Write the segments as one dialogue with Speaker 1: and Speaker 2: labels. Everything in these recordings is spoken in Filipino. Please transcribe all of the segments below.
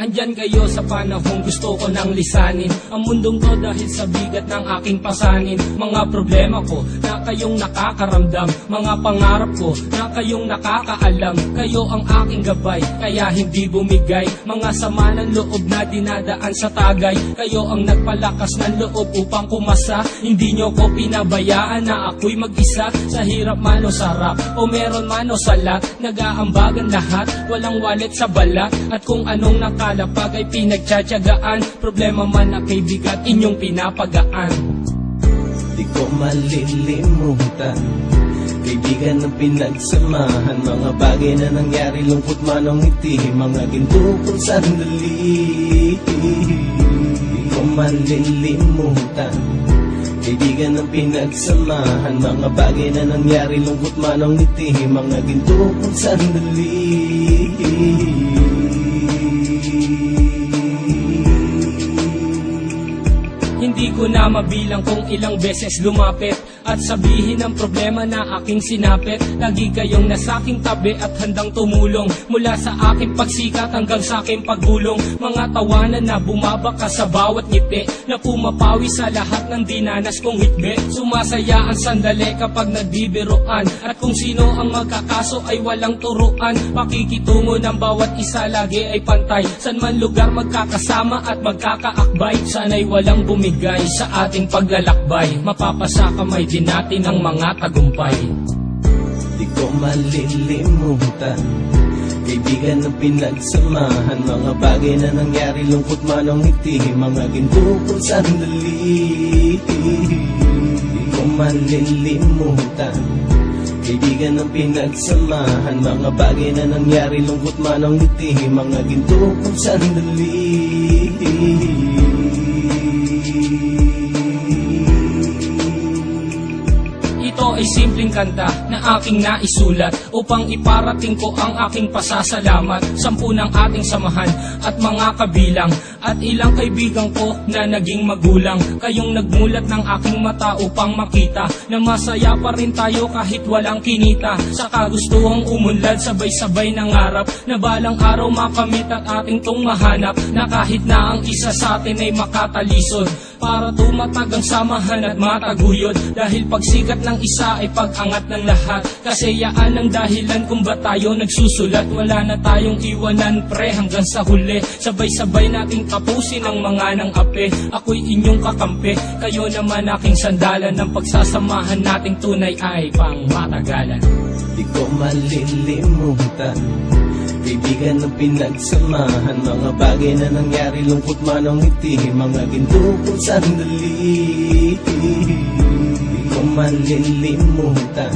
Speaker 1: Andyan kayo sa panahong gusto ko nang lisanin ang mundong to dahil sa bigat ng aking pasanin. Mga problema ko na kayong nakakaramdam, mga pangarap ko na kayong nakakaalam. Kayo ang aking gabay, kaya hindi bumigay. Mga sama ng loob na dinadaan sa tagay, kayo ang nagpalakas ng loob upang kumasa. Hindi nyo ko pinabayaan na ako'y mag-isa. Sa hirap man o sarap, o meron man o salat, nag-aambagan lahat, walang walet sa balat. At kung anong nakalapag ay pinagtsatsagaan, problema man na kaibigan, inyong pinapagaan.
Speaker 2: Di ko malilimutan, kaibigan ng pinagsamahan, mga bagay na nangyari, lungkot man o ngiti, mga ginto kong sandali. Di ko malilimutan, kaibigan ng pinagsamahan, mga bagay na nangyari, lungkot man o ngiti, mga ginto kong sandali.
Speaker 1: Hindi ko na mabilang kung ilang beses lumapit at sabihin ang problema na aking sinapit. Lagi kayong nasa aking tabi at handang tumulong, mula sa aking pagsikat hanggang sa aking paggulong. Mga tawanan na bumabaka sa bawat ngiti, na pumapawi sa lahat ng dinanas kong hitbe. Sumasaya ang sandali kapag nagbibiruan, at kung sino ang magkakaso ay walang turuan. Pakikitungo ng bawat isa lagi ay pantay, san man lugar magkakasama at magkakaakbay. Sana'y walang bumigay sa ating paglalakbay, mapapasa kamay din natin ang mga tagumpay.
Speaker 2: Di ko malilimutan, kaibigan ng pinagsamahan, mga bagay na nangyari, lungkot man o ngiti, mga ginto kong sandali. Di ko malilimutan, kaibigan ng pinagsamahan, mga bagay na nangyari, lungkot man o ngiti, mga ginto kong sandali.
Speaker 1: Ito ay simpleng kanta na aking naisulat upang iparating ko ang aking pasasalamat. 10 ng ating samahan at mga kabilang, at ilang kaibigan ko na naging magulang. Kayong nagmulat ng aking mata upang makita na masaya pa rin tayo kahit walang kinita. Sa kagustuhang umunlad, sabay-sabay nangarap na balang araw makamit at ating tong mahanap, na kahit na ang isa sa atin ay makatalisod, para tumatag ang samahan at mataguyod. Dahil pagsikat ng isa ay pag-angat ng lahat, kasayaan ang dahilan kung ba tayo nagsusulat. Wala na tayong iwanan pre hanggang sa huli, sabay-sabay nating tapusin ang mga nang ape. Ako'y inyong kakampi, kayo naman aking sandalan, ng pagsasamahan nating tunay ay pang matagalan.
Speaker 2: Di ko malilimutan, kaibigan ng pinagsamahan, mga bagay na nangyari, lungkot man o ngiti, mga ginto kong sandali. Di ko malilimutan,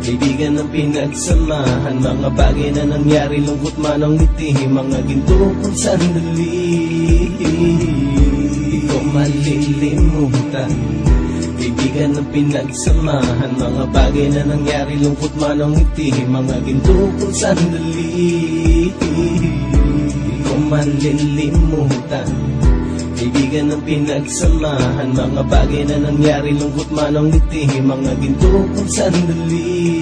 Speaker 2: kaibigan ng pinagsamahan, mga bagay na nangyari, lungkot man o ngiti, mga ginto kong sandali. Di ko malilimutan, kaibigan ng pinagsamahan, mga bagay na nangyari, lungkot man o ngiti, mga ginto kong sandali. Di ko malilimutan, kaibigan ng pinagsamahan, mga bagay na nangyari, lungkot man o ngiti, mga ginto kong sandali.